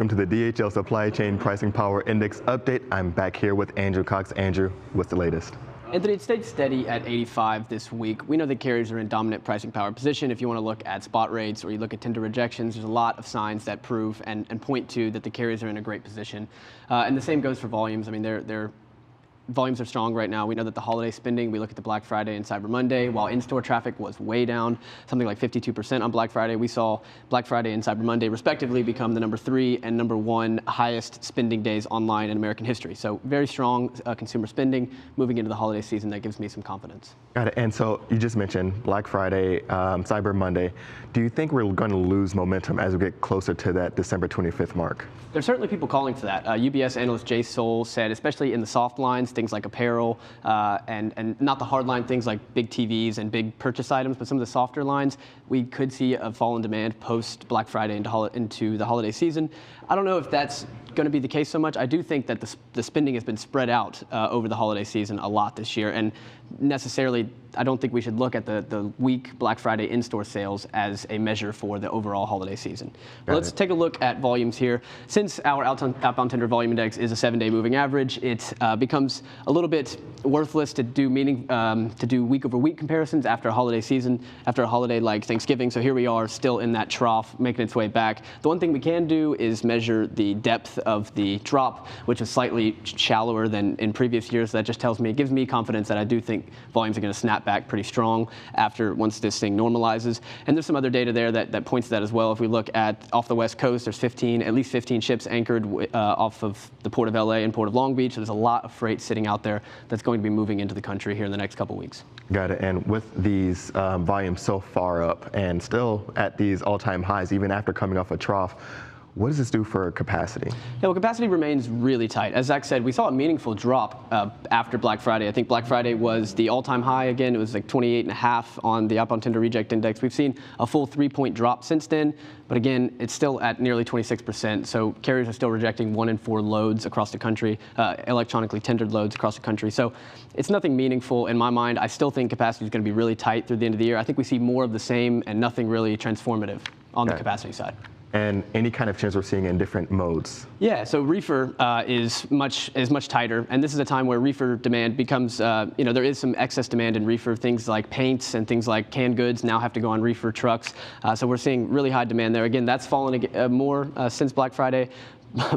welcome to the DHL Supply Chain Pricing Power Index update. I'm back here with Andrew Cox. Andrew, what's the latest? Anthony, it stayed steady at 85 this week. We know that carriers are in dominant pricing power position. If you want to look at spot rates or you look at tender rejections, there's a lot of signs that prove and point to that the carriers are in a great position. And the same goes for volumes. I mean, their volumes are strong right now. We know that the holiday spending, we look at the Black Friday and Cyber Monday, while in-store traffic was way down, something like 52% on Black Friday. We saw Black Friday and Cyber Monday respectively become the number 3 and number 1 highest spending days online in American history. So very strong consumer spending moving into the holiday season. That gives me some confidence. Got it. And so you just mentioned Black Friday, Cyber Monday. Do you think we're going to lose momentum as we get closer to that December 25th mark? There's certainly people calling for that. UBS analyst Jay Soul said, especially in the soft lines, things like apparel and not the hard line things like big TVs and big purchase items, but some of the softer lines, we could see a fall in demand post Black Friday into the holiday season. I don't know if that's going to be the case so much. I do think that the spending has been spread out over the holiday season a lot this year, and necessarily I don't think we should look at the weak Black Friday in-store sales as a measure for the overall holiday season. But let's take a look at volumes here. Since our outbound tender volume index is a 7-day moving average, it becomes a little bit worthless to do week-over-week comparisons after a holiday season, after a holiday like Thanksgiving. So here we are still in that trough, making its way back. The one thing we can do is measure the depth of the drop, which is slightly shallower than in previous years. That just tells me, it gives me confidence that I do think volumes are going to snap back pretty strong once this thing normalizes. And there's some other data there that points to that as well. If we look at off the West Coast, there's at least 15 ships anchored off of the Port of LA and Port of Long Beach. So there's a lot of freight sitting out there that's going to be moving into the country here in the next couple weeks. Got it. And with these volumes so far up and still at these all-time highs, even after coming off a trough, what does this do for capacity? Yeah, well, capacity remains really tight. As Zach said, we saw a meaningful drop after Black Friday. I think Black Friday was the all-time high again. It was like 28.5 on the outbound tender reject index. We've seen a full 3-point drop since then, but again, it's still at nearly 26%. So carriers are still rejecting 1 in 4 loads across the country, electronically tendered loads across the country. So it's nothing meaningful in my mind. I still think capacity is going to be really tight through the end of the year. I think we see more of the same and nothing really transformative on the capacity side. And any kind of trends we're seeing in different modes? Yeah, so reefer is much tighter, and this is a time where reefer demand becomes, there is some excess demand in reefer. Things like paints and things like canned goods now have to go on reefer trucks. So we're seeing really high demand there. Again, that's fallen more since Black Friday,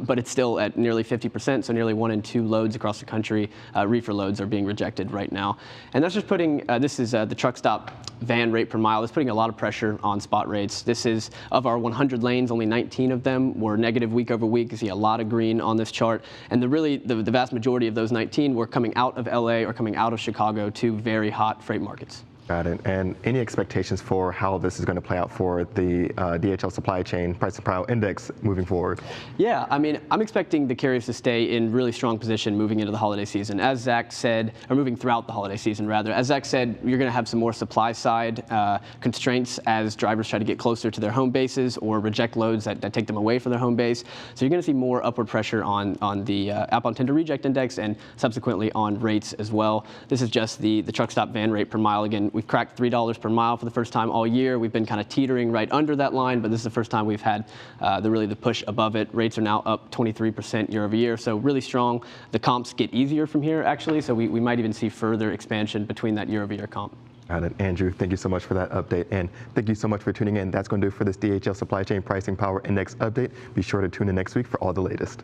but it's still at nearly 50%, so nearly 1 in 2 loads across the country, reefer loads, are being rejected right now. And that's just putting, this is the truck stop van rate per mile. That's putting a lot of pressure on spot rates. This is, of our 100 lanes, only 19 of them were negative week over week. You see a lot of green on this chart. And the vast majority of those 19 were coming out of LA or coming out of Chicago, 2 very hot freight markets. Got it. And any expectations for how this is going to play out for the DHL Supply Chain Pricing Power Index moving forward? Yeah, I mean, I'm expecting the carriers to stay in really strong position moving into the holiday season. As Zach said, or moving throughout the holiday season, rather. As Zach said, you're going to have some more supply side constraints as drivers try to get closer to their home bases or reject loads that take them away from their home base. So you're going to see more upward pressure on the outbound tender reject index and subsequently on rates as well. This is just the truck stop van rate per mile. Again, we've cracked $3 per mile for the first time all year. We've been kind of teetering right under that line, but this is the first time we've had the push above it. Rates are now up 23% year over year, so really strong. The comps get easier from here, actually, so we might even see further expansion between that year over year comp. Got it. Andrew, thank you so much for that update, and thank you so much for tuning in. That's going to do it for this DHL Supply Chain Pricing Power Index update. Be sure to tune in next week for all the latest.